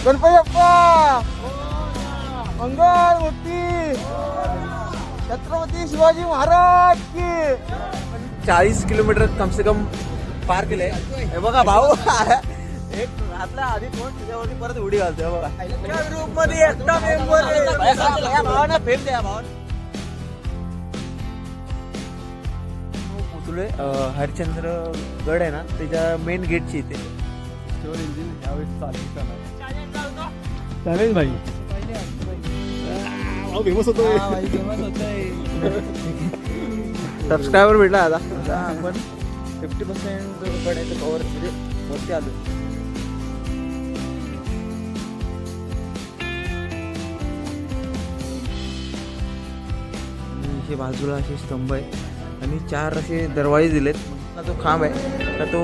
गणपती बाप्पा मंगल मूर्ती छत्रपती शिवाजी महाराज की. 40 किलोमीटर कम से कम पार केले. हे बघा भाऊ एक आपला आधी कोण त्याच्यावरती परत उडी घालतोय बघा. ग्रुप मध्ये एकटा मेंबर या भावांना फेम द्या भावांना. पोचलोय हरिश्चंद्र गड आहे ना त्याच्या मेन गेटची इथे. इंजिन यावेळेस चालेल भाई. फेमस होतोय सबस्क्रायबर भेटला आता आपण 50% पडायचं कव्हर म्हणजे वरती आलो. इथे बाजूला असे स्तंभ आहे आणि 4 असे दरवाजे दिलेत. जो खांब आहे तर तो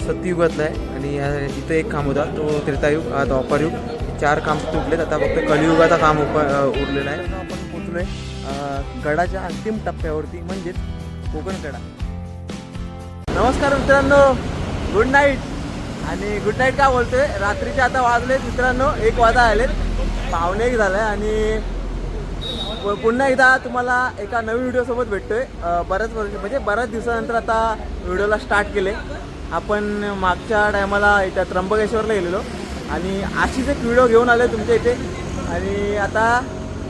सत्ययुगातला आहे आणि इथं एक खांब होता तो त्रेतायुग द्वापारयुग. 4 खांब तुटलेत आता फक्त कलियुगाचा खांब उरलेला आहे. आपण पोचलोय गडाच्या अंतिम टप्प्यावरती म्हणजेच कोकण कडा. नमस्कार मित्रांनो, गुड नाईट. आणि गुड नाईट का बोलतोय, रात्रीचे आता वाजलेत मित्रांनो 1 वाजता आलेत, 1:45 झालं आहे. आणि पुन्हा एकदा तुम्हाला एका नवीन व्हिडिओसोबत भेटतोय. बऱ्याच वर्ष म्हणजे बऱ्याच दिवसानंतर आता व्हिडिओला स्टार्ट केले. आपण मागच्या टायमाला इथं त्र्यंबकेश्वरला गेलेलो आणि अशीच एक व्हिडिओ घेऊन आले तुमच्या इथे. आणि आता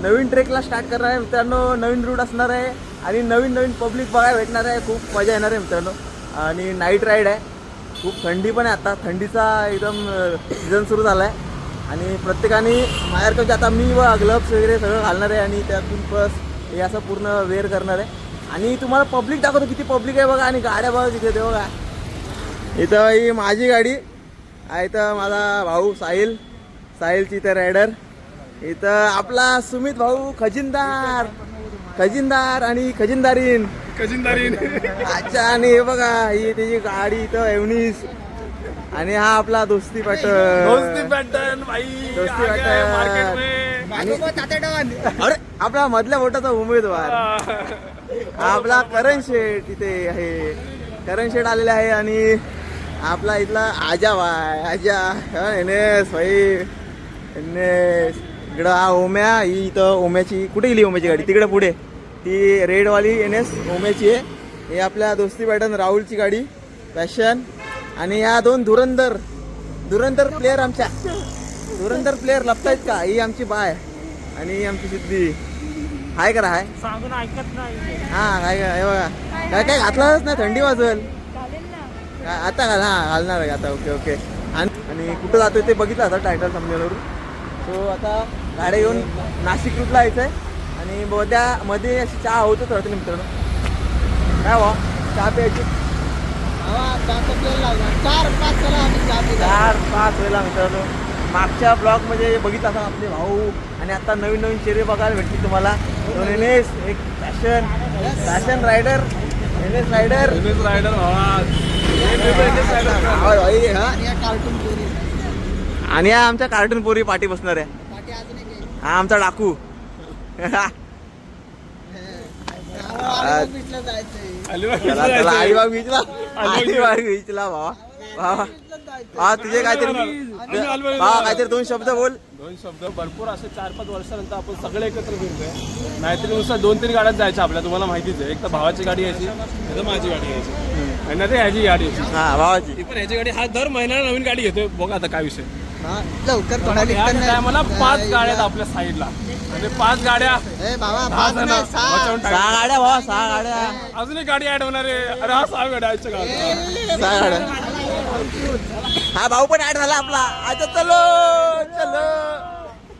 नवीन ट्रेकला स्टार्ट करणार आहे मित्रांनो. नवीन रूट असणार आहे आणि नवीन पब्लिक बघायला भेटणार आहे. खूप मजा येणार आहे मित्रांनो. आणि नाईट राईड आहे. खूप थंडी पण आहे, आता थंडीचा एकदम सीझन सुरू झाला आहे. आणि प्रत्येकाने माझ्याकडे आता मी व ग्लव्स वगैरे सगळं घालणार आहे आणि त्यातून प्लस हे असं पूर्ण वेअर करणार आहे. आणि तुम्हाला पब्लिक दाखवतो किती पब्लिक आहे बघा. आणि गाड्या बघा किती ते बघा. इथं ही माझी गाडी आहे, इथं माझा भाऊ साहिलची इथं रायडर. इथं आपला सुमित भाऊ खजिनदार आणि खजिनदारीन. अच्छा. आणि हे बघा ही त्याची गाडी इथं एवनीस. आणि हा आपला दोस्ती पॅटर्न अरे आपला मधल्या बोटाचा उमेदवार हा आपला करण शेठ इथे आहे. करण शेठ आलेला आहे. आणि आपला इथला आजा एनएस इकडं हा ओम्या. ही इथं ओम्याची कुठे गेली ओम्याची गाडी, तिकडे पुढे ती रेडवाली एनएस ओम्याची आहे. हे आपल्या दोस्ती पॅटर्न राहुलची गाडी पॅशन. आणि या 2 धुरंधर प्लेअर आमच्या धुरंधर प्लेअर लपतायत का. ही आमची बाय आणि ही आमची सिद्धी. हाय करा हाय सांगून ऐकत नाही. हा काय हे बघा काय घातलंच नाही, थंडी वाजल आता घाल. हा घालणार आहे आता. ओके. आणि कुठं जातोय ते बघितलं आता टायटल थंबनेलवरून. सो आता गाड्या घेऊन नाशिक रूटला यायचं आहे. आणि मध्ये अशी चहा होतच राहते मित्रांनो. काय वा चहा प्यायची 4-5 वेळेला मित्रांनो. मागच्या ब्लॉग मध्ये बघितलं असा आपले भाऊ. आणि आता नवीन चेहरे बघायला भेटतील तुम्हाला. एनएस एक फॅशन रायडर एनएस रायडर आणि हा आमच्या कार्टून पोरी पाठी बसणार आहे. हा आमचा डाकू. अलिबाग बीचला भावा. हा तुझे काहीतरी 2 शब्द बोल. 2 शब्द. भरपूर असे 4-5 वर्षानंतर आपण सगळे एकत्र फिरतोय. नाहीतरी नुसतं 2-3 गाड्यात जायच्या आपल्या. तुम्हाला माहितीच आहे, एक तर भावाची गाडी यायची, तर माझी गाडी यायची आणि नाही ह्याची गाडी यायची. हा भावाची ती पण ह्याची गाडी. हा दर महिन्याला नवीन गाडी घेतोय. बघा आता काय विषय. लवकर मला 5 गाड्या आहेत आपल्या साईडला. म्हणजे 5 गाड्या 6 गाड्या भावा 6 गाड्या. अजून एक गाडी ऍड होणार आहे. अरे हा 6 गाड्या 6 गाड्या. हा भाऊ पण ऍड झाला आपला. आता चलो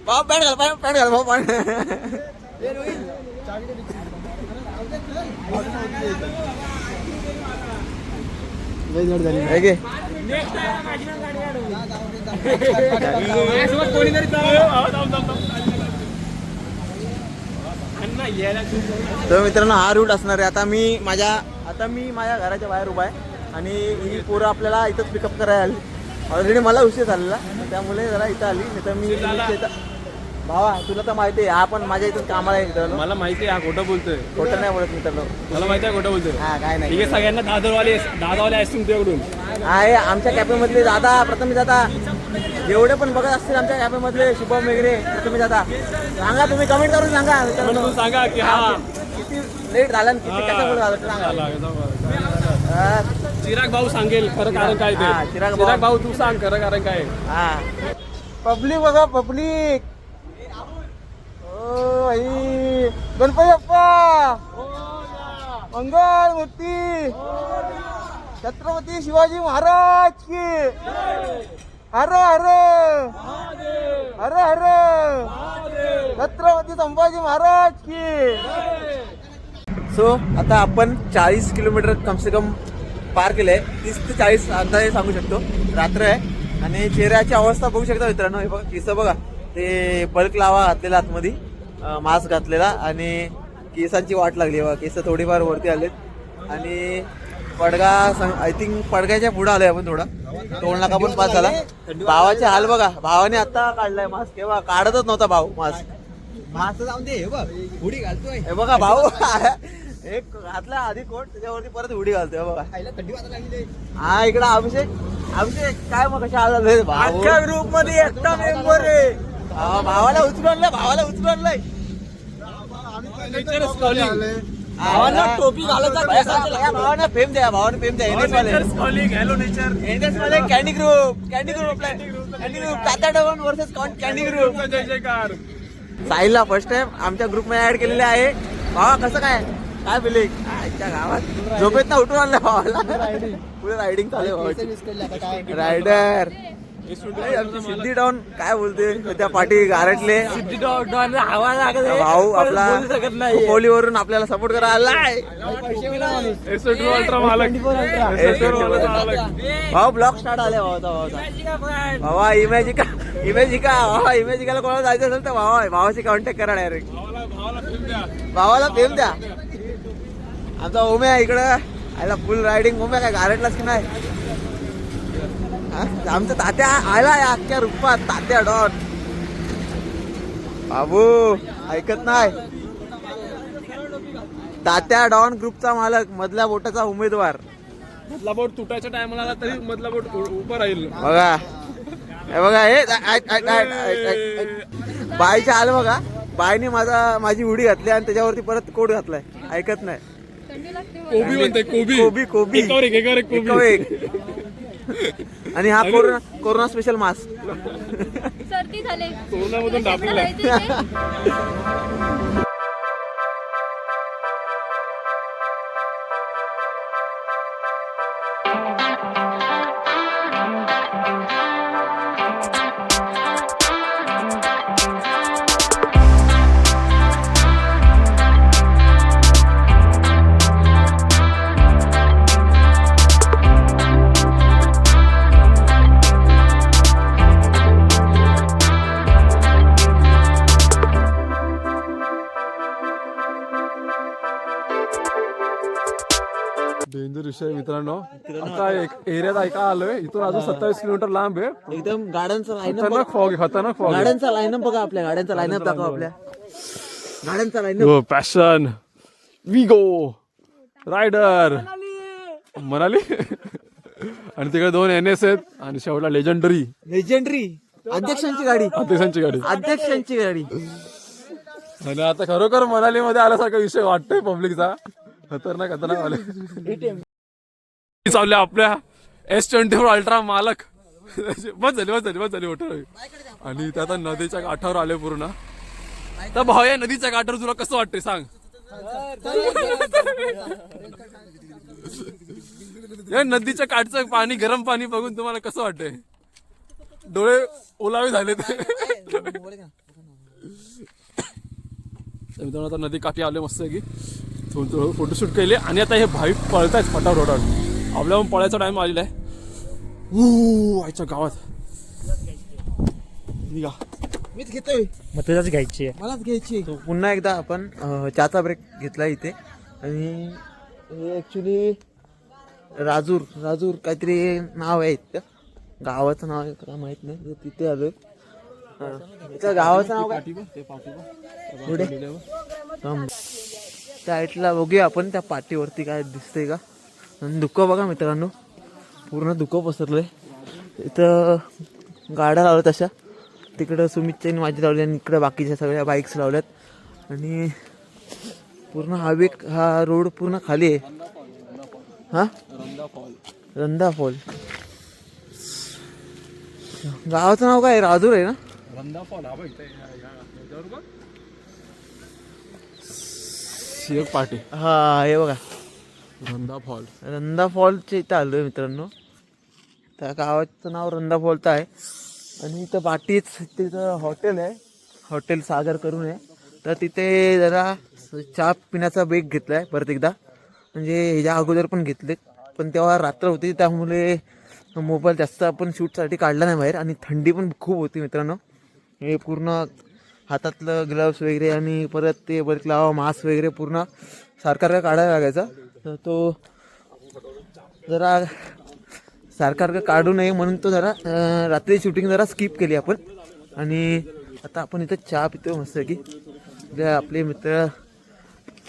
भाऊ पॅन्ट घाल भाऊ पण. तर मित्रांनो हा रूट असणार आहे. आता मी माझ्या घराच्या बाहेर उभा आहे आणि ही पोरं आपल्याला इथंच पिकअप करायला आली. ऑलरेडी मला उशीर झालेला त्यामुळे जरा इथं आली. नाही तर मी भावा तुला तर माहिती आहे हा पण माझ्या इथून कामाला आहे मित्रांनो. मला माहिती आहे हा खोटं बोलतोय. खोटं नाही बोलत मित्रांनो. मला माहिती आहे खोटं बोलतोय. हा काय ठीक नाही आहे सगळ्यांना दादावाले आईस्क्रीम तुझ्याकडून. आहे आमच्या कॅफेमधले दादा प्रथमेश दादा जेवढे पण बघत असतील आमच्या कॅफेमधले शुभम वगैरे प्रथमेश दादा सांगा तुम्ही कमेंट करून सांगा मित्रांनो. म्हणून सांगा की हा किती लेट झाला आणि किती कशामुळे झालं ते सांगा. हा, चिराग भाऊ सांगेल खरं कारण काय ते. हा, चिराग चिराग भाऊ तू सांग खरं कारण काय. हा पब्लिक बघा पब्लिक. ओ आई गणपती बाप्पा मंगल मूर्ती छत्रपती शिवाजी महाराज की हर हर हर हर छत्रपती संभाजी महाराज की. सो आता आपण 40 किलोमीटर कमसे कम पार केलंय. 30 ते 40 अंदाजे सांगू शकतो. रात्र आहे आणि चेहऱ्याची अवस्था बघू शकता मित्रांनो. हे बघा केस बघा ते बल्क लावा घातलेला आतमध्ये मास्क घातलेला आणि केसांची वाट लागली बघा. केस थोडीफार वरती आलेत आणि पडगा आय थिंक पडग्याच्या पुढे आलोय आपण. थोडा टोल नाका पण पास झाला. भावाचे हाल बघा. भावाने आता काढलाय मास्क. हे बघा काढतच नव्हता भाऊ मास्क जाऊन दे. हे बघ हुडी घालतोय. हे बघा भाऊ एक घातला आधी कोट त्याच्यावरती परत हुडी घालतोय. हे बघा थंडी वाजायला लागली. हा इकडं अभिषेक काय मग कशा आला भाऊ ग्रुप मध्ये एकटा मेंबर आहे. भावाला उचलून आणलंय. भावाला टोपी घालायचा. भावाना फेम द्या. कॅन्डी ग्रुप तात्या डबन वर्सेस कॅन्डी ग्रुप. साहिलला फर्स्ट टाइम आमच्या ग्रुप मध्ये ऍड केलेले आहे. भावा कसं काय फिलिंग आजच्या गावात झोपेत ना उठून आणलं भावाला. पुढे रायडिंग चालू रायडर सिद्धी डाऊन काय बोलते त्या पाठी गारटले. भाऊ आपला खोलीवरून आपल्याला सपोर्ट करायला आलाय. भाऊ ब्लॉग स्टार्ट आले भावा. इमॅजिकाला कोणाला जायचं असेल तर भावाशी कॉन्टॅक्ट करा डायरेक्ट. भावाला फेम द्या. आमचा ओम्या इकडं आयला फुल रायडिंग. ओम्या काय गारटलाच की नाही. आमचं तात्या आला या अख्ख्या रूपात. तात्या डॉन बाबू ऐकत नाही. तात्या डॉन ग्रुपचा मालक मधल्या बोटाचा उमेदवार. मधला बोट तुटायच्या टायमाला तरी मधला बोट उभं राहील. बघा हे बघा हे बाईच्या आलं बघा. बाईने माझी उडी घातली आणि त्याच्यावरती परत कोट घातलाय. ऐकत नाही. कोबी म्हणते कोबी. एकावर एक. आणि हा कोरोना स्पेशल मास्क. सर्दी झाले कोरोनामधून डापलेला. डेंजर विषय मित्रांनो. आता एक एरियात ऐका आलोय. इथून अजून 27 किलोमीटर लांब आहे. एकदम गाड्यांचा खतरनाक फॉग. गाड्यांचा लाईनअप बघा. आपल्या गाड्यांचा लाईनअप दाखवा. आपल्या गाड्यांचा लाईनअप. पॅशन विगो रायडर मनाली आणि तिकडे 2 NS आहेत आणि शेवटला लेजंडरी अध्यक्षांची गाडी. आणि आता खरोखर मनाली मध्ये आल्यासारखा विषय वाटतोय पब्लिकचा. खतरनाक वाले चालले आपल्या S24 अल्ट्रा मालक. बस झाली मोटर. आणि त्या आता नदीच्या काठावर आले पूर्ण. तर भाऊ या नदीच्या काठावर तुला कसं वाटतंय सांग. या नदीच्या काठचं पाणी गरम पाणी बघून तुम्हाला कसं वाटतंय. डोळे ओलावे झाले. मित्रांनो आता नदी काठी आले मस्त की थोडं फोटोशूट केले आणि आता हे भाई पळतायत फटाफट रोडावर. आपल्या पण पळायचा टाइम आलेला आहे. आईच्या गावात निघा. मीच घेतोय. मग तुझ्याच घ्यायची आहे. मलाच घ्यायची. पुन्हा एकदा आपण चहाचा ब्रेक घेतला इथे आणि हे ऍक्च्युली राजूर काहीतरी नाव आहे इथं. गावाचं नाव आहे का माहित नाही. तिथे आलोय इथं गावाचं नाव काय पुढे त्या साईडला बघूया आपण त्या पाटीवरती काय दिसतंय का. आणि धुकं बघा मित्रांनो, पूर्ण धुकं पसरलंय. इथं गाड्या लावल्यात अशा, तिकडं सुमितच्या माझी लावली आणि इकडं बाकीच्या सगळ्या बाईक्स लावल्यात. आणि पूर्ण हा रोड पूर्ण खाली आहे. हा रंधा फॉल. गावाचं नाव काय राजूर आहे ना. रंधा फॉल हा बघ पाटी. हा हे बघा रंधा फॉलच्या इथं आलोय मित्रांनो. त्या गावाचं नाव रंधा फॉलचं आहे. आणि इथं पाटीच तिथं हॉटेल आहे, हॉटेल सागर करून आहे. तर तिथे जरा चहा पिण्याचा ब्रेक घेतला आहे परत एकदा. म्हणजे ह्याच्या अगोदर पण घेतले, पण तेव्हा रात्र होती त्यामुळे मोबाईल जास्त आपण शूटसाठी काढला नाही बाहेर. आणि थंडी पण खूप होती मित्रांनो. हे पूर्ण हातातलं ग्लव्स वगैरे आणि परत ते बरेच लावा मास्क वगैरे पूर्ण सारखा काढायला लागायचा. तर तो जरा सारखा काढू नये म्हणून तो जरा रात्री शूटिंग जरा स्किप केली आपण. आणि आता आपण इथं चहा पितो मस्त की. आपले मित्र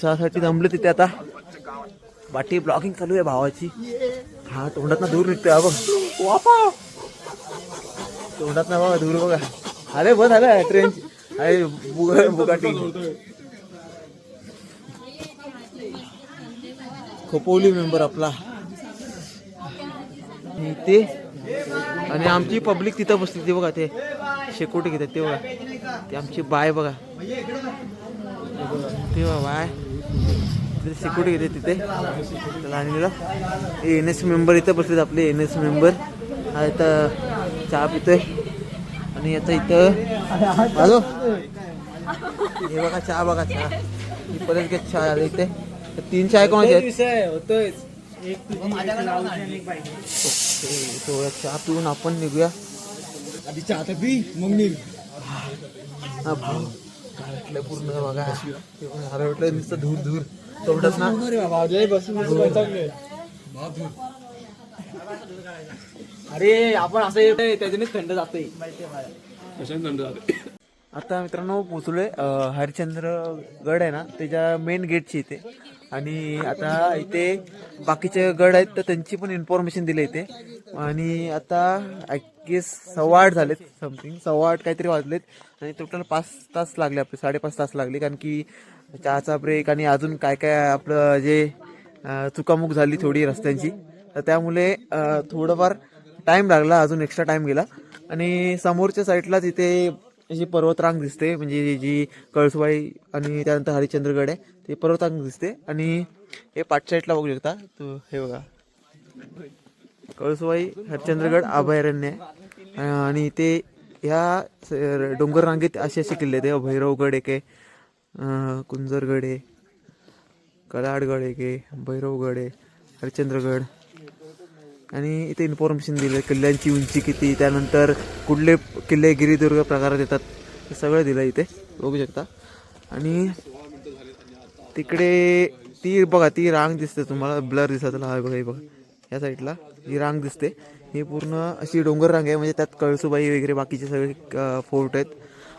चहासाठी जमले तिथे. आता बाटी ब्लॉगिंग चालू आहे भावाची. हा तोंडात ना दूर निघतोय बघ, तोंडात ना बघा दूर बघा. अरे बस आलं ट्रेन. अरे बुगाटी खोपोली मेंबर आपला ते. आणि आमची पब्लिक तिथं बसली ती बघा, ते शेकोटी घेतात ते बघा. ते आमची बाय बघा, ते बघा बाय तिथे सिक्युरिटी घेते तिथे. आणि NS मेंबर इथं बसलेत आपले. NS मेंबर हा इथं चहा पितोय. आणि आता इथं हॅलो हे बघा चहा बघा, चहा ही परत काय चहा आला इथे. 3 चाय कोणाचे आहेत. थोडं चहा पिऊन आपण निघूया. आधी चहा तर पी मग निघ. हा भाऊ काय वाटलं पूर्ण बघा, अरे वाटलं नुसतं धूर धूर तोंडात ना. अरे आपण असं येतोय त्याच्याने थंड जाते. आता मित्रांनो पोचलोय हरिश्चंद्रगड आहे ना त्याच्या मेन गेटची इथे. आणि आता इथे बाकीचे गड आहेत तर त्यांची पण इन्फॉर्मेशन दिली इथे. आणि आता आय गेस 8:15 झालेत, समथिंग 8:15 काहीतरी वाजलेत. आणि टोटल 5 तास लागले आपले, 5.5 तास लागले. कारण की चहाचा ब्रेक आणि अजून काय काय आपलं जे चुकामुक झाली थोडी रस्त्यांची, तर त्यामुळे थोडंफार टाईम लागला, अजून एक्स्ट्रा टाईम गेला. आणि समोरच्या साईडलाच इथे जी पर्वतरांग दिसते, म्हणजे जी कळसुबाई आणि त्यानंतर हरिश्चंद्रगड आहे ते पर्वतरांग दिसते. आणि हे पाठ साईडला बघू शकता तो, हे बघा कळसुबाई हरिश्चंद्रगड अभयारण्य आहे. आणि ते ह्या डोंगर रांगेत असे असे किल्ले आहेत. भैरवगड एक आहे, कुंजरगड आहे, कलाडगड एक आहे, भैरवगड आहे, हरिश्चंद्रगड. आणि इथे इन्फॉर्मेशन दिलं किल्ल्यांची उंची किती, त्यानंतर कुठले किल्ले गिरिदुर्ग प्रकारात येतात हे सगळं दिलं इथे बघू शकता. आणि तिकडे ती बघा ती रांग दिसते तुम्हाला, ब्लर दिसत हा बघा, हे बघा या साईडला ही रांग दिसते. ही पूर्ण अशी डोंगर रांग आहे, म्हणजे त्यात कळसुबाई वगैरे बाकीचे सगळे फोर्ट आहेत.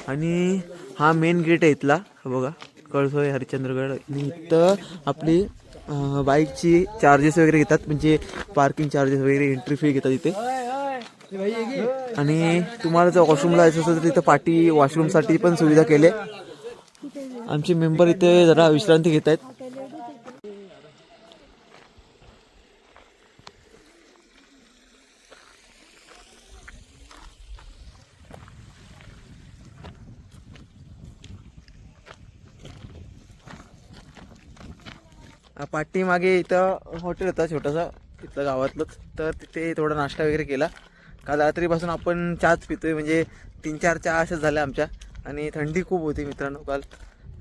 आणि हा मेन गेट आहे इथला बघा, कळसुबाई हरिश्चंद्रगड. आणि इथं आपली बाईकची चार्जेस वगैरे घेतात, म्हणजे पार्किंग चार्जेस वगैरे, एंट्री फी घेतात इथे. आणि तुम्हाला जर वॉशरूमला जायचं असेल तर तिथं पाठी वॉशरूमसाठी पण सुविधा केली. आमचे मेंबर इथे जरा विश्रांती घेत आहेत. पाठीमागे इथं हॉटेल होता छोटासा इथलं गावातलंच, तर तिथे थोडा नाश्ता वगैरे केला. काल रात्रीपासून आपण चहाच पितोय, म्हणजे 3-4 चहा अशाच झाल्या आमच्या. आणि थंडी खूप होती मित्रांनो काल,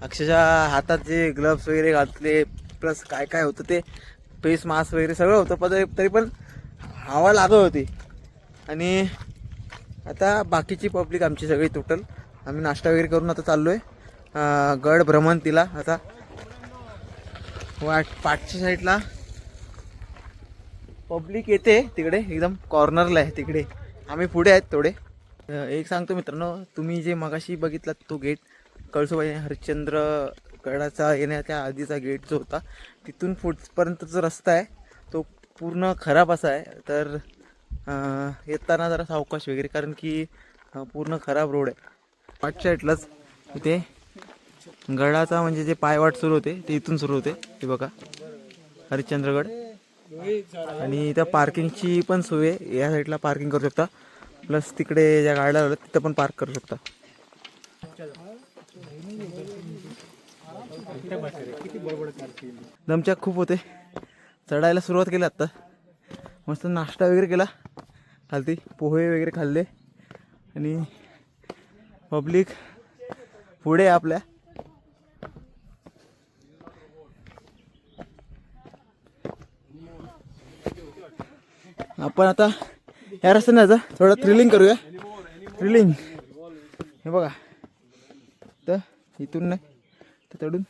अक्षरशः हातात जे ग्लव्स वगैरे घातले, प्लस काय काय होतं ते फेस मास्क वगैरे सगळं होतं, पण तरी पण हवा लागत होती. आणि आता बाकीची पब्लिक आमची सगळी टोटल आम्ही नाश्ता वगैरे करून आता चाललो आहे गड भ्रमंतीला. आता पाठच्या साईडला पब्लिक येते, तिकडे एकदम कॉर्नरला आहे तिकडे, आम्ही पुढे आहेत थोडे. एक सांगतो मित्रांनो, तुम्ही जे मगाशी बघितलात तो गेट कळसुबाई हरिश्चंद्र गडाचा येण्याच्या आधीचा गेट जो होता, तिथून पुढपर्यंत जो रस्ता आहे तो पूर्ण खराब असा आहे. तर येताना जरा सावकाश वगैरे, कारण की पूर्ण खराब रोड आहे. पाठच्या साईडलाच इथे गडाचा म्हणजे जे पायवाट सुरू होते ते इथून सुरू होते. ते बघा हरिश्चंद्रगड. आणि इथं पार्किंगची पण सोय आहे. या साईडला पार्किंग करू शकता, प्लस तिकडे ज्या गाड्या लावल्यात तिथं पण पार्क करू शकता. दमछाक खूप होते. चढायला सुरुवात केली आत्ता. मस्त नाश्ता वगैरे केला, खालती पोहे वगैरे खाल्ले. आणि पब्लिक पुढे आहे आपल्या. आपण आता या रस्त्याने जायचं, थोडं थ्रिलिंग करूया. थ्रिलिंग हे बघा, तर इथून नाही तर चढून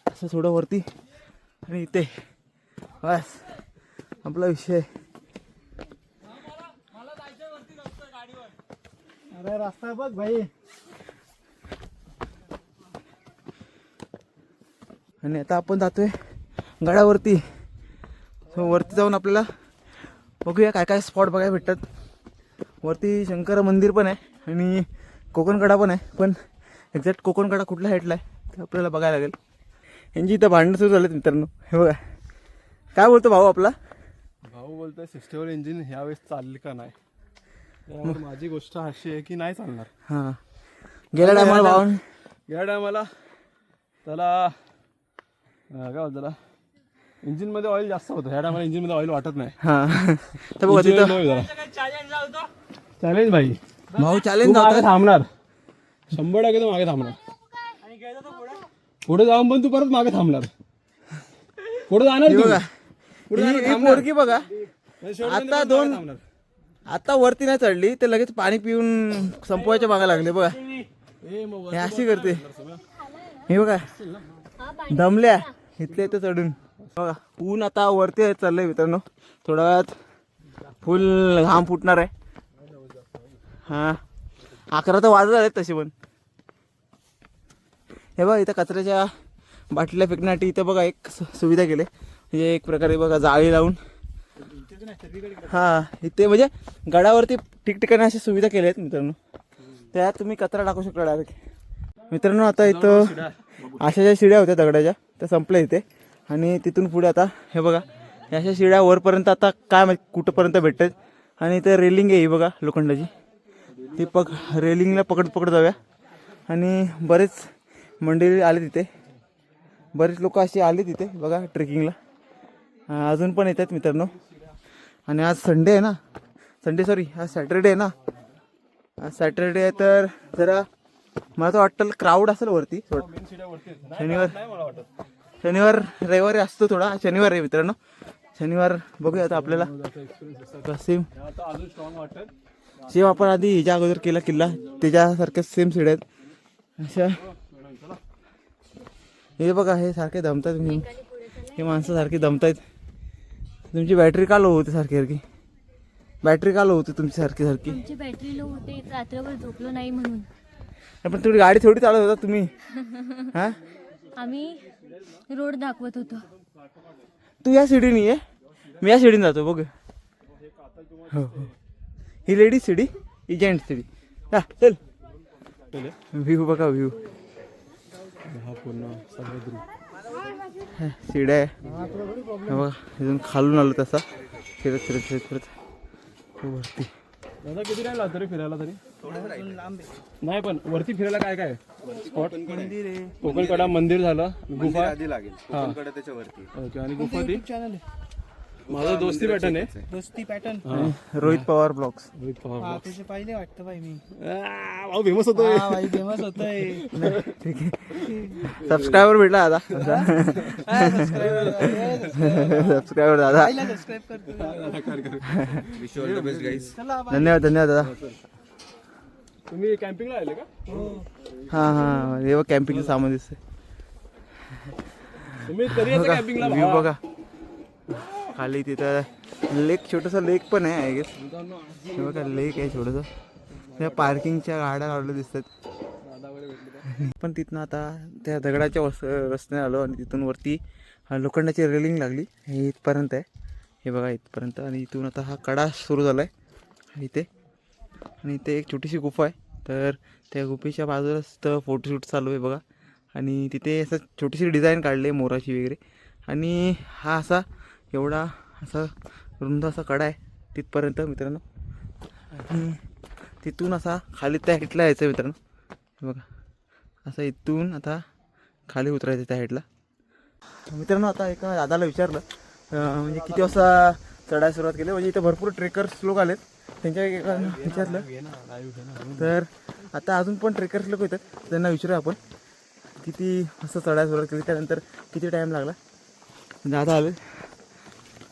असं थोडं वरती आणि इथे बस आपला विषय. अरे रस्ता बघ भाई. आणि आता आपण जातोय गडावरती. सो वरती जाऊन आपल्याला बघूया काय काय स्पॉट बघायला भेटतात. वरती शंकर मंदिर पण आहे आणि कोकणकडा पण आहे, पण एक्झॅक्ट कोकणकडा कुठल्या साईडला आहे ते आपल्याला बघायला लागेल. यांची इथं भांडणं सुरू झालेत मित्रांनो. हे बघा काय बोलतो भाऊ आपला. भाऊ बोलतोय सिस्टेबल इंजिन ह्यावेळेस चालली का नाही. त्यामुळे माझी गोष्ट अशी आहे की नाही चालणार. हां, गेल्या टायमाला भाऊ या टायमाला त्याला काय बोलतो, त्याला इंजिनमध्ये ऑइल जास्त होतं. ह्या टायमाला इंजिनमध्ये ऑइल वाटत नाही. हां, तर बघा तिथं चॅलेंज भाई. भाऊ तू चॅलेंज मागे होता. थांबणार 100% तू मागे थांबणार. पुढे जाऊन पण तू परत मागे थांबणार. पुढे जाणार हे तू. बघा पुढे जाणार, ही थांबणार. पोरगी बघा, शेवटपर्यंत आता मागे दोन थांबणार. आता वरती नाही चढली ते लगेच पाणी पिऊन संपवायच्या मागा लागले. बघा हे अशी करते. हे बघा दमल्या इथल्या इथं चढून. बघा ऊन आता वरती चाललंय मित्रांनो. थोड्या वेळात फुल घाम फुटणार आहे. हां 11 तर वाजत आलेत तसे पण. हे बघा इथं कचऱ्याच्या बाटल्या फेकण्यासाठी इथं बघा एक सुविधा केली. म्हणजे एक प्रकारे बघा जाळी लावून. हां इथे म्हणजे गडावरती ठिकठिकाणी अशा सुविधा केल्या आहेत मित्रांनो. त्यात तुम्ही कचरा टाकू शकता डायरेक्ट. मित्रांनो आता इथं अशा ज्या शिड्या होत्या दगडाच्या त्या संपल्या इथे. आणि तिथून पुढे आता हे बघा या अशा शिड्या वरपर्यंत आता काय माहिती कुठंपर्यंत भेटतात. आणि इथं रेलिंग आहे ही बघा लोखंडाची. ती रेलिंगला पकड जाऊया. आणि बरेच मंडळी आले तिथे, बरेच लोक अशी आले तिथे बघा ट्रेकिंगला. अजून पण येतात मित्रांनो. आणि आज संडे आहे ना, आज सॅटर्डे आहे ना. आज सॅटर्डे आहे तर जरा मला तर वाटतं क्राऊड असेल वरती. शनिवार रविवारी असतो थोडा. शनिवार आहे मित्रांनो. शनिवार बघूया आता आपल्याला. सेम आपण आधी ह्याच्या अगोदर केला किल्ला त्याच्यासारख्या सेम सीड आहेत अशा. हे बघा हे सारखे दमतायत. तुम्ही हे माणसं सारखी दमतायत. तुमची बॅटरी का लो होते सारखी बॅटरी का लो होते तुमची सारखी आमची बॅटरी लो होते, रात्रभर झोपलो नाही म्हणून. पण तुम्ही गाडी थोडी चालवत होता तुम्ही. हां आम्ही रोड दाखवत होतो. तू या शिडीने ये, मी या शिडीने जातो बघ. हो ही लेडीज शिडी, ही जेंट्स शिडी. हा चल. व्ह्यू बघा व्ह्यू. शिड्या आहे बघा. इथून खालून आलो तसा फिरत वरती. दादा किती टाइम लागतो रे फिरायला तरी? नाही पण वरती फिरायला काय काय स्पॉट? मंदिर आहे, कोकणकडा मंदिर झालं, गुफा आधी लागेल कोकणकडा त्याच्यावरती. ओके. आणि गुफा ती माझं दोस्ती पॅटर्न आहे. दोस्ती पॅटर्न रोहित पवार ब्लॉग्स. रोहित पवार. हा त्याचे पहिले वाटतं भाई मी. भाऊ फेमस होतोय. हा भाई फेमस होतोय. ठीक आहे, सबस्क्रायबर भेटला दादा. सबस्क्रायबर दादा. सबस्क्राईब करतो. Wish you all the best guys. धन्यवाद दादा. तुम्ही कॅम्पिंगला आले का? हां हे बघ कॅम्पिंगचं सामान दिसतंय. तुम्ही कधी येता कॅम्पिंगला? व्ह्यू बघा खाली. तिथं लेक, छोटंसं लेक पण आहे आय गेस. हे बघा लेक आहे छोटंसं. त्या पार्किंगच्या गाड्या लावल्या दिसतात. पण तिथनं आता त्या दगडाच्या रस्त्याने आलो आणि तिथून वरती लोखंडाची रेलिंग लागली. हे इथपर्यंत आहे, हे बघा इथपर्यंत. आणि इथून आता हा कडा सुरू झाला आहे इथे. आणि इथे एक छोटीशी गुफा आहे, तर त्या गुफेच्या बाजूलाच तर फोटोशूट चालू आहे बघा. आणि तिथे असं छोटीशी डिझाईन काढली आहे मोराची वगैरे. आणि हा असा एवढा असा रुंद असा कडा आहे तिथपर्यंत मित्रांनो. आणि तिथून असा खाली त्या हाईटला यायचं मित्रांनो, हे बघा असं इथून आता खाली उतरायचं त्या हाईटला. मित्रांनो आता एका दादाला विचारलं म्हणजे किती वाजता चढायला सुरुवात केली. म्हणजे इथे भरपूर ट्रेकर्स लोक आलेत, त्यांच्या एका विचारलं. तर आता अजून पण ट्रेकर्स लोक येतात, त्यांना विचारूया आपण किती वाजता चढायला सुरुवात केली, त्यानंतर किती टाईम लागला. दादा आले.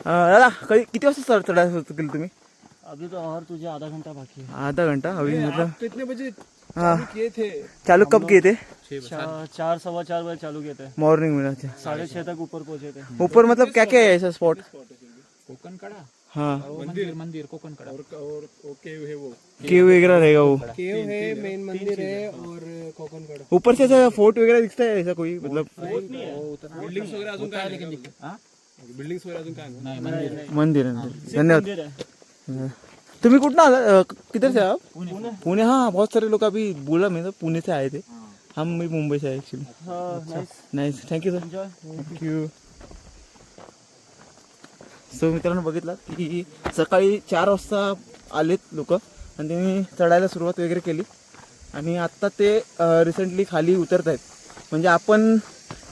दादा किती वाजता चढायला सुरुवात केली तुम्ही? अभी तो और तुझे आधा घंटा बाकी है. आधा घंटा अभी मतलब कितने बजे हाँ किए थे? चालू कब किए थे? 4 सवा 4 बजे चालू किए थे. मॉर्निंग में. अच्छा 6:30 तक ऊपर पहुंचे थे. ऊपर मतलब क्या क्या है ऐसा स्पॉट? कोकण कड़ा. हाँ मंदिर कोकण कड़ा. और केव है वो. केव वगैरह रहेगा वो. केव है, मेन मंदिर है और कोकण कड़ा. ऊपर से ऐसा फोर्ट वगैरह दिखता है ऐसा कोई मतलब? बिल्डिंग्स वगैरह अजून काय नाही. बिल्डिंग्स वगैरह अजून काय नाही. मंदिर है. धन्यवाद. मंदिर है. तुम्ही कुठं आला? किधर से आप? पुणे. हाँ बहुत सारे लोग अभी बोला मैं तो पुणे से आए थे. हम भी मुंबई से आए actually. Nice. Thank you sir. Thank you. So मित्रांनो बघितलं की सकाळी 4 वाजता आलेत लोक आणि त्यांनी चढायला सुरुवात वगैरे केली. आणि आत्ता ते रिसेंटली खाली उतरत आहेत. म्हणजे आपण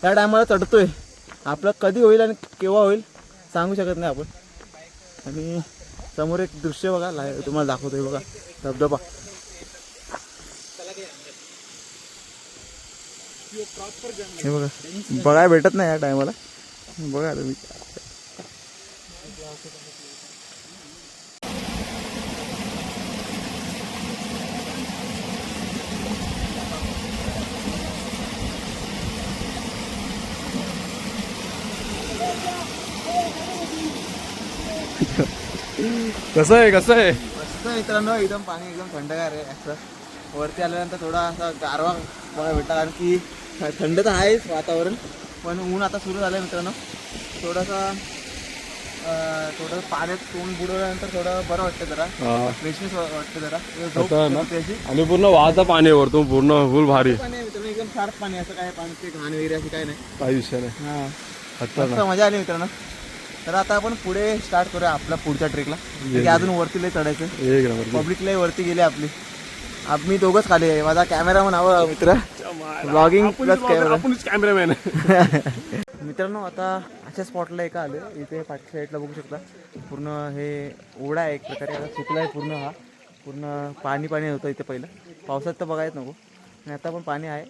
या टायमाला चढतोय, आपलं कधी होईल आणि केव्हा होईल सांगू शकत नाही आपण. आणि समोर एक दृश्य बघा तुम्हाला दाखवतोय बघा, धबधबा. हे बघा बघायला भेटत नाही या टायमाला. बघा तुम्ही. कसं आहे मस्त मित्रांनो, एकदम पाणी एकदम थंडगार आहे. असं वरती आल्यानंतर थोडा असा गारवा बघा भेटला, कारण की थंड तर आहेच वातावरण, पण ऊन आता सुरू झालं आहे मित्रांनो. थोडं पाण्यात तोंड बुडवल्यानंतर थोडं बरं वाटतं, जरा फ्रेशनेस वाटतं जरा. झोप येते अशी. आणि पूर्ण वाहता पाणी वरतून पूर्ण फुल भारी पाणी आहे मित्रांनो, एकदम शार्प पाणी. असं काय पाणी ते घाण वगैरे अशी काय नाही. काही विषय नाही. हां आता मस्त मजा आली मित्रांनो. तर आता आपण पुढे स्टार्ट करूया आपल्या पुढच्या ट्रेकला. अजून वरती लय चढायचं, एक नंबर. पब्लिक लय वरती गेली आपली. आम्ही दोघंच खाली आहे. माझा कॅमेरामन हवा मित्र, ब्लॉगिंग प्लस कॅमेरा. आपणच कॅमेरामॅन. मित्रांनो आता अशा स्पॉटला एका आलं. इथे पाठच्या साईडला बघू शकता पूर्ण हे ओढा आहे एक प्रकारे. आता सुकला आहे पूर्ण, हा पूर्ण पाणी होतं इथे पहिलं. पावसात तर बघायच नको, आणि आता पण पाणी आहे.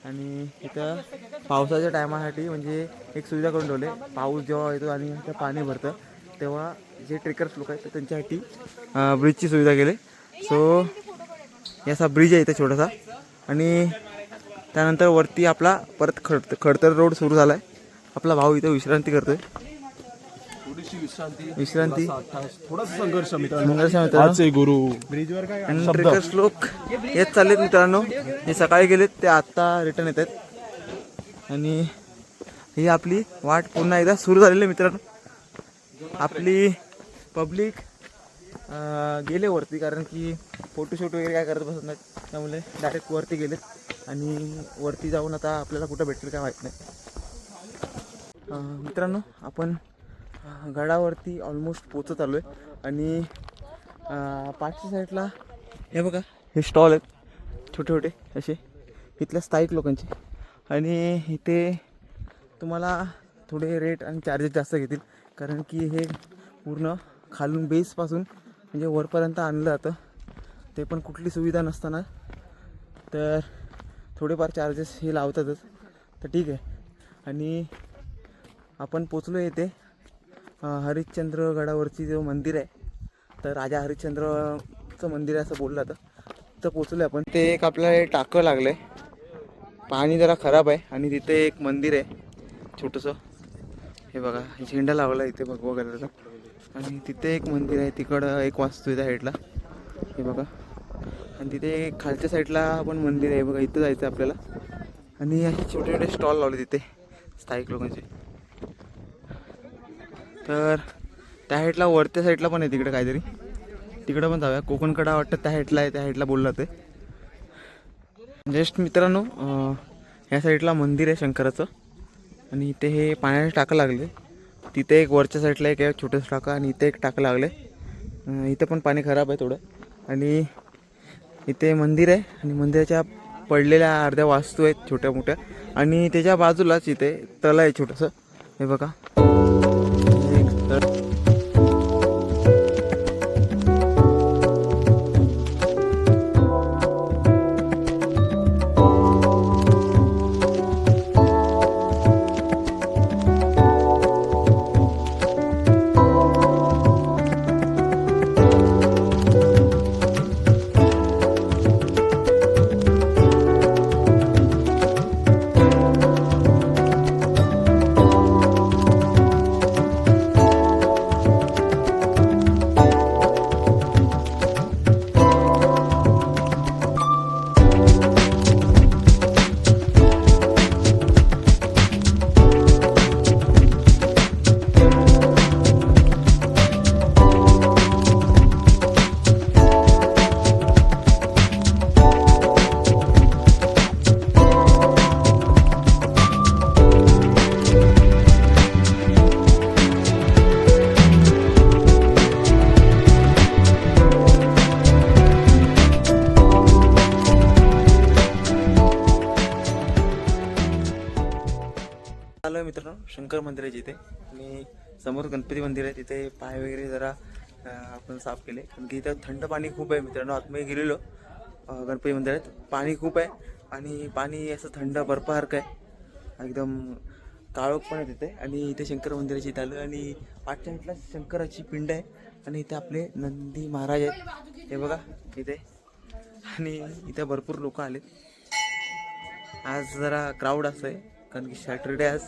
आणि इथं पावसाच्या टायमासाठी म्हणजे एक सुविधा करून ठेवले. पाऊस जेव्हा येतो आणि इथं पाणी भरतं तेव्हा जे ट्रेकर्स लोक आहेत तर त्यांच्यासाठी ब्रिजची सुविधा केली. सो याचा ब्रिज आहे इथं छोटासा. आणि त्यानंतर वरती आपला परत खडतर रोड सुरू झाला आहे. आपला भाऊ इथं विश्रांती करतोय. विश्रांती थोडासा संघर्ष गुरु. आणि ट्रेकर्स लोक येत चाललेत मित्रांनो. हे सकाळी गेलेत, ते आत्ता रिटर्न येत आहेत. आणि ही आपली वाट पुन्हा एकदा सुरू झालेली आहे मित्रांनो. आपली पब्लिक गेले वरती, कारण की फोटोशूट वगैरे काय करत बसत नाहीत, त्यामुळे डायरेक्ट वरती गेलेत. आणि वरती जाऊन आता आपल्याला कुठं भेटेल काय माहीत नाही. मित्रांनो आपण गडावरती ऑलमोस्ट पोचत आलो आहे. आणि पाठच्या साईडला हे बघा हे स्टॉल आहेत छोटे छोटे असे इथल्या स्थायिक लोकांचे. आणि इथे तुम्हाला थोडे रेट आणि चार्जेस जास्त घेतील, कारण की हे पूर्ण खालून बेसपासून म्हणजे वरपर्यंत आणलं जातं, ते पण कुठली सुविधा नसताना. तर थोडेफार चार्जेस हे लावतातच, तर ठीक आहे. आणि आपण पोचलो येते हरिश्चंद्र गडावरची जो मंदिर आहे, तर राजा हरिश्चंद्रचं मंदिर आहे असं बोललं जातं. तिथं पोचलो आपण. ते एक आपल्याला टाकं लागलं आहे, पाणी जरा खराब आहे. आणि तिथे एक मंदिर आहे छोटंसं, हे बघा झेंडा लावला इथे भगवा कलरचा. आणि तिथे एक मंदिर आहे, तिकडं एक वास्तू आहे त्या साईडला, हे बघा. आणि तिथे खालच्या साईडला पण मंदिर आहे बघा, इथं जायचं आपल्याला. आणि असे छोटे छोटे स्टॉल लावले तिथे स्थायिक लोकांचे. तर त्या साईडला वरच्या साईडला पण आहे तिकडे काहीतरी, तिकडं पण जाऊया. कोकणकडा वाटतं त्या साईडला आहे, त्या साईडला बोलला ते. जस्ट मित्रांनो ह्या साईडला मंदिर आहे शंकराचं आणि इथे हे पाण्याचे टाकं लागले. तिथे एक वरच्या साईडला एक आहे छोटंसं टाका आणि इथे एक टाकं लागले. इथं पण पाणी खराब आहे थोडं. आणि इथे मंदिर आहे आणि मंदिराच्या पडलेल्या अर्ध्या वास्तू आहेत छोट्या मोठ्या. आणि त्याच्या बाजूलाच इथे तळ आहे छोटंसं, हे बघा. एक तळ. आलं मित्रांनो शंकर मंदिर आहे जिथे. आणि समोर गणपती मंदिर आहे, तिथे पाय वगैरे जरा आपण साफ केले कारण की इथं थंड पाणी खूप आहे मित्रांनो. आतमध्ये गेलेलो गणपती मंदिरात, पाणी खूप आहे आणि पाणी असं थंड बर्फासारखं आहे, एकदम काळोख पण आहे तिथे. आणि इथे शंकर मंदिराची इथे आलं आणि पाठच्या साईडला शंकराची पिंड आहे आणि इथे आपले नंदी महाराज आहेत, हे बघा इथे. आणि इथे भरपूर लोक आलेत. आज जरा क्राऊड असं आहे कारण की सॅटरडे आज.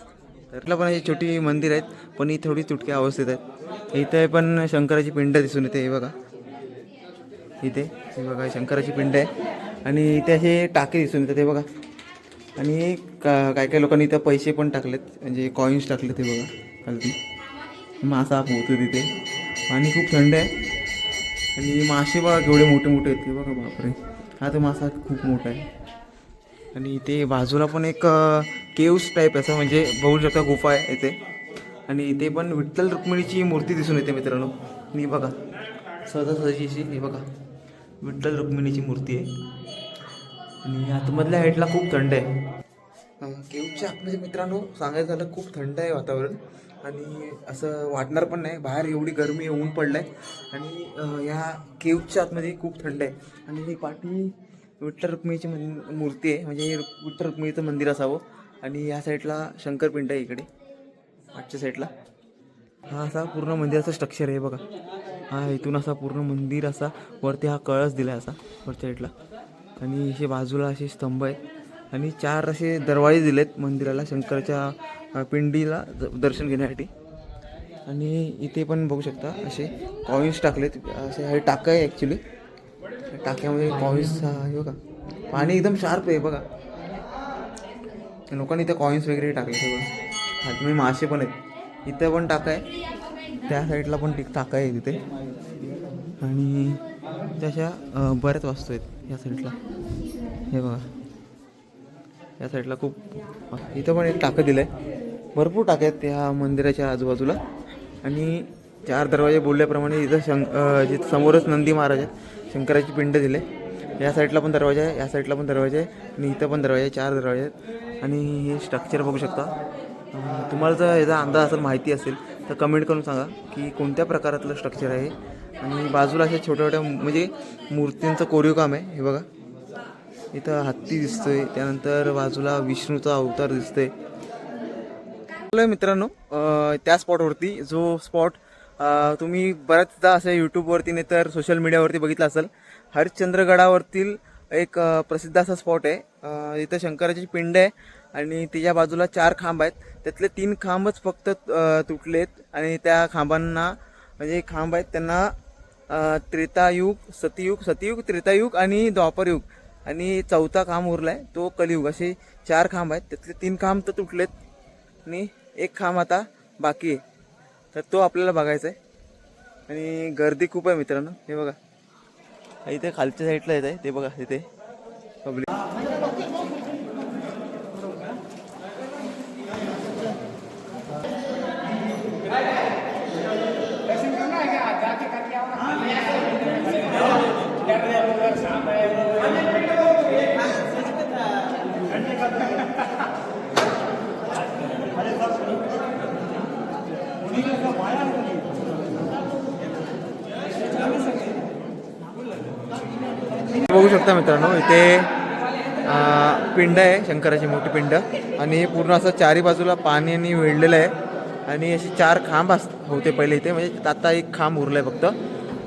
त्यातला पण अशी छोटी मंदिर आहेत पण ही थोडी तुटक्या अवस्थेत आहेत. इथे पण शंकराची पिंड दिसून येते, हे बघा इथे, हे बघा शंकराची पिंड आहे. आणि इथे असे टाके दिसून येतात, हे बघा. आणि काय काय लोकांनी इथं पैसे पण टाकलेत, म्हणजे कॉईन्स टाकलेत, हे बघा खालती. मासा पोहतो तिथे, पाणी खूप थंड आहे. आणि मासे बघा केवढे मोठे मोठे आहेत, हे बघा बापरे, हा तो मासा खूप मोठा आहे. आणि इथे बाजूला पण एक केव्स टाईप असं म्हणजे बघू शकता गुफा आहे इथे. आणि इथे पण विठ्ठल रुक्मिणीची मूर्ती दिसून येते मित्रांनो. मी बघा सहजासहजीची, हे बघा विठ्ठल रुक्मिणीची मूर्ती आहे. आणि आतमधल्या हाईटला खूप थंड आहे. केव्सच्या आतमध्ये मित्रांनो सांगायचं झालं खूप थंड आहे वातावरण. आणि असं वाटणार पण नाही, बाहेर एवढी गरमी ऊन पडलं आहे. आणि या केव्सच्या आतमध्ये खूप थंड आहे. आणि ही पाठी विठ्ठल रुक्मिणीची मूर्ती आहे, म्हणजे विठ्ठल रुक्मिणीचं मंदिर असावं. आणि या साईडला शंकरपिंड आहे इकडे मागच्या साईडला. हा असा पूर्ण मंदिराचं स्ट्रक्चर आहे बघा. हा इथून असा पूर्ण मंदिर असा वरती हा कळस दिला आहे असा वरच्या साईडला. आणि असे बाजूला असे स्तंभ आहेत आणि 4 असे दरवाजे दिलेत मंदिराला, शंकराच्या पिंडीला दर्शन घेण्यासाठी. आणि इथे पण बघू शकता असे कॉईन्स टाकलेत, असे हे टाकं आहे ॲक्च्युली. टाक्यामध्ये कॉईन्स हे बघा, पाणी एकदम शार्प आहे बघा. लोकांनी इथं कॉईन्स वगैरे टाकले, हे बघा. हातमध्ये मासे पण आहेत, इथं पण टाका आहे, त्या साईडला पण टाका आहे तिथे. आणि त्याच्या बऱ्याच वस्तू आहेत या साईडला, हे बघा या साईडला खूप. इथं पण एक टाकं दिलं आहे, भरपूर टाके आहेत त्या मंदिराच्या आजूबाजूला. आणि 4 दरवाजे बोलल्याप्रमाणे इथं जिथं समोरच नंदी महाराज आहेत, शंकराची पिंड दिले. या साईडला पण दरवाजा आहे, या साईडला पण दरवाजा आहे आणि इथं पण दरवाजा आहे, 4 दरवाजे आहेत. आणि हे स्ट्रक्चर बघू शकता. तुम्हाला जर याचा अंदाज असेल, माहिती असेल तर कमेंट करून सांगा की कोणत्या प्रकारातलं स्ट्रक्चर आहे. आणि बाजूला अशा छोट्या छोट्या म्हणजे मूर्तींचं कोरीव काम आहे, हे बघा. इथं हत्ती दिसतोय, त्यानंतर बाजूला विष्णूचा अवतार दिसतोय. मित्रांनो त्या स्पॉटवरती, जो स्पॉट तुम्ही बऱ्याचदा असं यूट्यूबवरती नाही तर सोशल मीडियावरती बघितलं असेल, हरिश्चंद्रगडावरतील एक प्रसिद्ध असा स्पॉट आहे. इथं शंकराची पिंड आहे आणि तिच्या बाजूला 4 खांब आहेत, त्यातले 3 खांबच फक्त तुटलेत. आणि त्या खांबांना म्हणजे खांब आहेत त्यांना त्रेतायुग, सतयुग, त्रेतायुग आणि द्वापरयुग आणि चौथा खांब उरलाय तो कलियुग. असे 4 खांब आहेत. त्यातले 3 खांब तर तुटलेत आणि 1 खांब आता बाकी आहे. तर तो आपल्याला बघायचा आहे. आणि गर्दी खूप आहे मित्रांनो. हे बघा इथे खालच्या साईडला येत आहे ते बघा इथे पब्लिक. बघू शकता मित्रांनो इथे पिंड आहे, शंकराची मोठी पिंड. आणि हे पूर्ण असं चारी बाजूला पाण्याने वेढलेलं आहे. आणि असे 4 खांब होते पहिले इथे, म्हणजे आता 1 खांब उरलाय फक्त.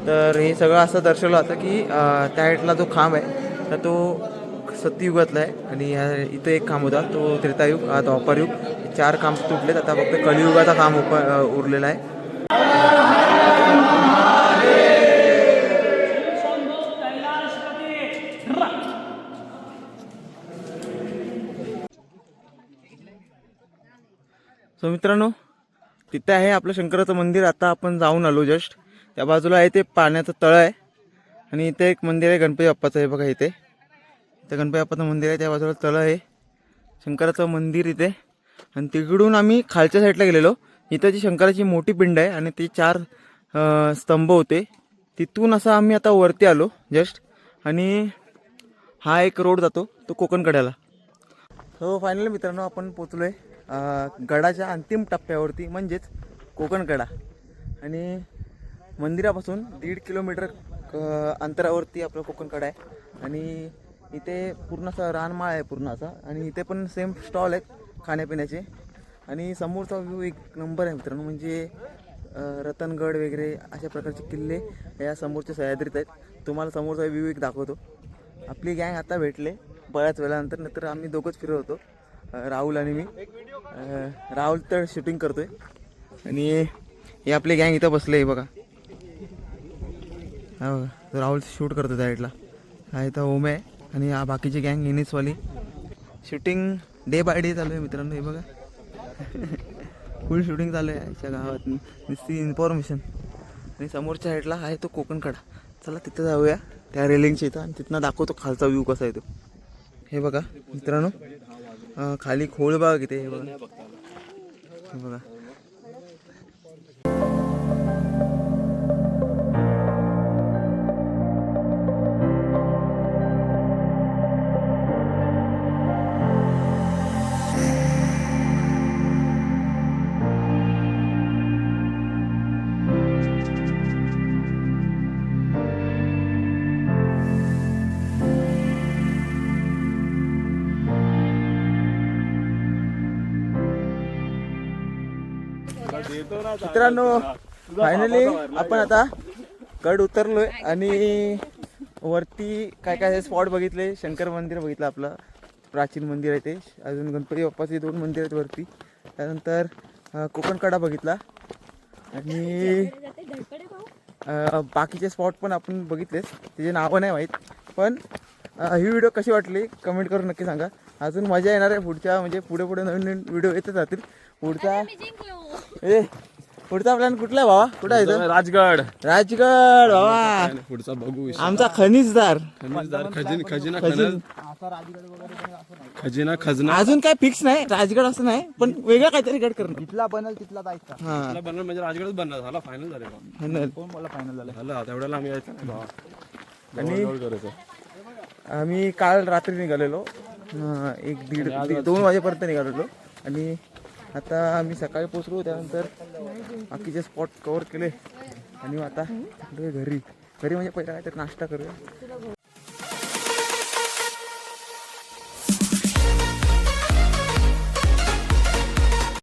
तर हे सगळं असं दर्शवलं होतं की त्या साईडला जो खांब आहे तर तो सत्ययुगातला आहे. आणि इथं 1 खांब होता तो त्रेतायुग, द्वापरयुग. 4 खांब तुटलेत. आता फक्त कलियुगाचा खांब उरलेला आहे. सो मित्रांनो तिथे आहे आपलं शंकराचं मंदिर. आता आपण जाऊन आलो जस्ट. त्या बाजूला आहे ते पाण्याचं तळं आहे. आणि इथे एक मंदिर आहे गणपती बाप्पाचं आहे बघा इथे. इथं गणपती बाप्पाचं मंदिर आहे, त्या बाजूला तळं आहे, शंकराचं मंदिर इथे. आणि तिकडून आम्ही खालच्या साईडला गेलेलो. इथं जी शंकराची मोठी पिंड आहे आणि ते 4 स्तंभ होते. तिथून असं आम्ही आता वरती आलो जस्ट. आणि हा एक रोड जातो तो कोकणकड्याला. सो फायनली मित्रांनो आपण पोचलो आहे गडाच्या अंतिम टप्प्यावरती, म्हणजेच कोकणकडा. आणि मंदिरापासून 1.5 किलोमीटर अंतरावरती आपला कोकणकडा आहे. आणि इथे पूर्ण असा रानमाळ आहे पूर्ण असा. आणि इथे पण सेम स्टॉल आहेत खाण्यापिण्याचे. आणि समोरचा व्ह्यू 1 नंबर आहे मित्रांनो. म्हणजे रतनगड वगैरे अशा प्रकारचे किल्ले या समोरच्या सह्याद्रीत आहेत. तुम्हाला समोरचा व्ह्यू एक दाखवतो. आपली गँग आता भेटले बऱ्याच वेळानंतर. नंतर आम्ही दोघंच फिरत होतो, राहुल आणि मी. राहुल तर शूटिंग करतोय आणि हे आपले गँग इथं बसले आहे बघा. हा बघा राहुल शूट करतो त्या साईडला. हा इथं ओम आहे आणि हा बाकीची गँग इनिसवाली. शूटिंग डे बाय डे चालू आहे मित्रांनो. हे बघा फुल शूटिंग चालू आहे आमच्या गावात. नुसती इन्फॉर्मेशन. आणि समोरच्या साईडला आहे तो कोकणकडा. चला तिथं जाऊया त्या रेलिंगच्या इथं आणि तिथनं दाखवतो खालचा व्ह्यू कसा आहे तो. हे बघा मित्रांनो खाली खोल बघा किती. हे बघा हे बघा. मित्रांनो फायनली आपण आता गड उतरलोय आणि वरती काय काय स्पॉट बघितले. शंकर मंदिर बघितलं आपलं प्राचीन मंदिर आहे ते. अजून गणपती बाप्पाचे 2 मंदिर आहेत वरती. त्यानंतर कोकणकडा बघितला आणि बाकीचे स्पॉट पण आपण बघितलेच. त्याचे नावं नाही माहीत. पण ही व्हिडिओ कशी वाटली कमेंट करून नक्की सांगा. अजून मजा येणार आहे पुढच्या, म्हणजे पुढे पुढे नवीन नवीन व्हिडिओ येतच राहतील. पुढचा प्लॅन कुठला आहे बाबा? कुठं आहे तो? राजगड. राजगड बाबा पुढचा बघू. आमचा खनिजदार. खजिना अजून काय फिक्स नाही राजगड असं नाही, पण वेगळा काहीतरी गड करणं. तिथला बनल तिथला जायचा. हा बनणार म्हणजे राजगडच बनणार. झाला फायनल झाले फायनल. कोण मला फायनल झालं? झालं तेवढ्याला आम्ही यायचं आणि करायचं. आम्ही काल रात्री निघालेलो 1-1:30-2 वाजेपर्यंत निघालेलो. आणि आता आम्ही सकाळी पोचलो. त्यानंतर बाकीचे स्पॉट कव्हर केले आणि आता घरी म्हणजे पहिला काहीतरी नाश्ता करूया.